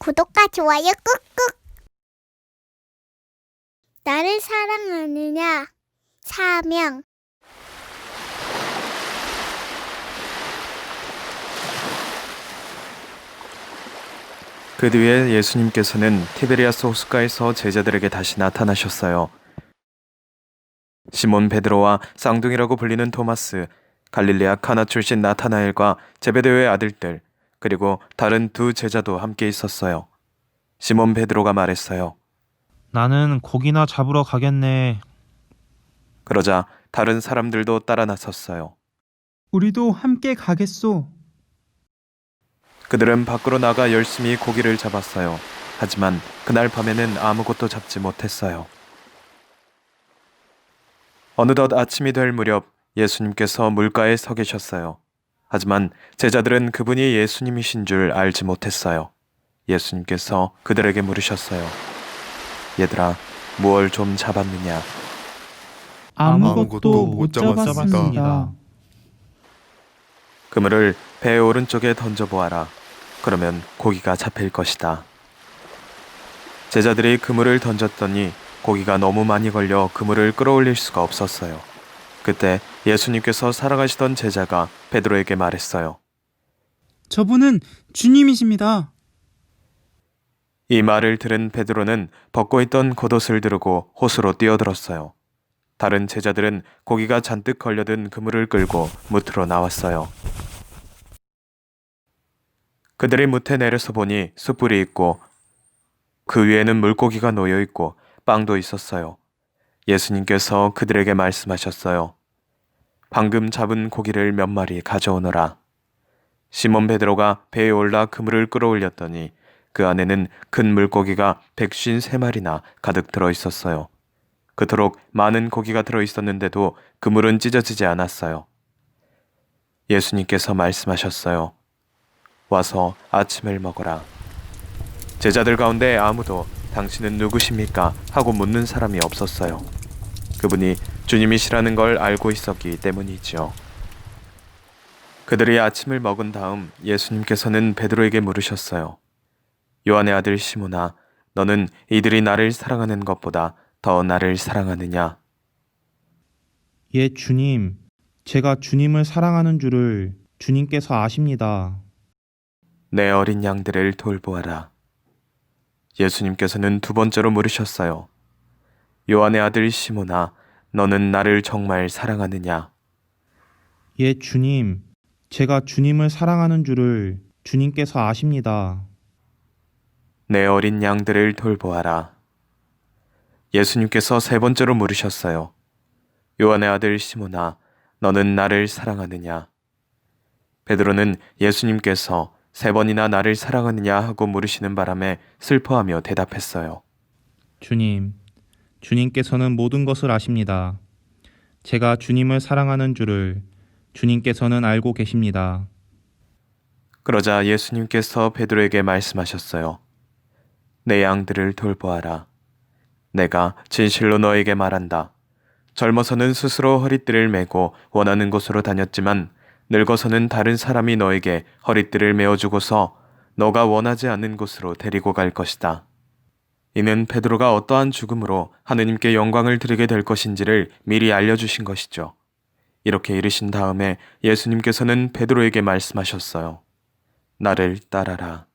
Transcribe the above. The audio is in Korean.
구독과 좋아요 꾹꾹. 나를 사랑하느냐? 사명. 그 뒤에 예수님께서는 티베리아스 호숫가에서 제자들에게 다시 나타나셨어요. 시몬 베드로와 쌍둥이라고 불리는 토마스, 갈릴레아 카나 출신 나타나엘과 제베데오의 아들들, 그리고 다른 두 제자도 함께 있었어요. 시몬 베드로가 말했어요. 나는 고기나 잡으러 가겠네. 그러자 다른 사람들도 따라 나섰어요. 우리도 함께 가겠소. 그들은 밖으로 나가 열심히 고기를 잡았어요. 하지만 그날 밤에는 아무것도 잡지 못했어요. 어느덧 아침이 될 무렵 예수님께서 물가에 서 계셨어요. 하지만 제자들은 그분이 예수님이신 줄 알지 못했어요. 예수님께서 그들에게 물으셨어요. 얘들아, 무얼 좀 잡았느냐? 아무것도 못 잡았습니다. 그물을 배 오른쪽에 던져보아라. 그러면 고기가 잡힐 것이다. 제자들이 그물을 던졌더니 고기가 너무 많이 걸려 그물을 끌어올릴 수가 없었어요. 그때 예수님께서 사랑하시던 제자가 베드로에게 말했어요. 저분은 주님이십니다. 이 말을 들은 베드로는 벗고 있던 겉옷을 두르고 호수로 뛰어들었어요. 다른 제자들은 고기가 잔뜩 걸려든 그물을 끌고 무트로 나왔어요. 그들이 무트에 내려서 보니 숯불이 있고 그 위에는 물고기가 놓여 있고 빵도 있었어요. 예수님께서 그들에게 말씀하셨어요. 방금 잡은 고기를 몇 마리 가져오너라. 시몬 베드로가 배에 올라 그물을 끌어올렸더니 그 안에는 큰 물고기가 153마리나 가득 들어 있었어요. 그토록 많은 고기가 들어 있었는데도 그물은 찢어지지 않았어요. 예수님께서 말씀하셨어요. 와서 아침을 먹어라. 제자들 가운데 아무도 당신은 누구십니까? 하고 묻는 사람이 없었어요. 그분이 주님이시라는 걸 알고 있었기 때문이지요. 그들이 아침을 먹은 다음 예수님께서는 베드로에게 물으셨어요. 요한의 아들 시몬아, 너는 이들이 나를 사랑하는 것보다 더 나를 사랑하느냐? 예, 주님. 제가 주님을 사랑하는 줄을 주님께서 아십니다. 내 어린 양들을 돌보아라. 예수님께서는 두 번째로 물으셨어요. 요한의 아들 시몬아, 너는 나를 정말 사랑하느냐? 예, 주님. 제가 주님을 사랑하는 줄을 주님께서 아십니다. 내 어린 양들을 돌보아라. 예수님께서 세 번째로 물으셨어요. 요한의 아들 시몬아, 너는 나를 사랑하느냐? 베드로는 예수님께서 세 번이나 나를 사랑하느냐 하고 물으시는 바람에 슬퍼하며 대답했어요. 주님, 주님께서는 모든 것을 아십니다. 제가 주님을 사랑하는 줄을 주님께서는 알고 계십니다. 그러자 예수님께서 베드로에게 말씀하셨어요. 내 양들을 돌보아라. 내가 진실로 너에게 말한다. 젊어서는 스스로 허리띠를 메고 원하는 곳으로 다녔지만 늙어서는 다른 사람이 너에게 허리띠를 메어주고서 너가 원하지 않는 곳으로 데리고 갈 것이다. 이는 베드로가 어떠한 죽음으로 하느님께 영광을 드리게 될 것인지를 미리 알려주신 것이죠. 이렇게 이르신 다음에 예수님께서는 베드로에게 말씀하셨어요. 나를 따라라.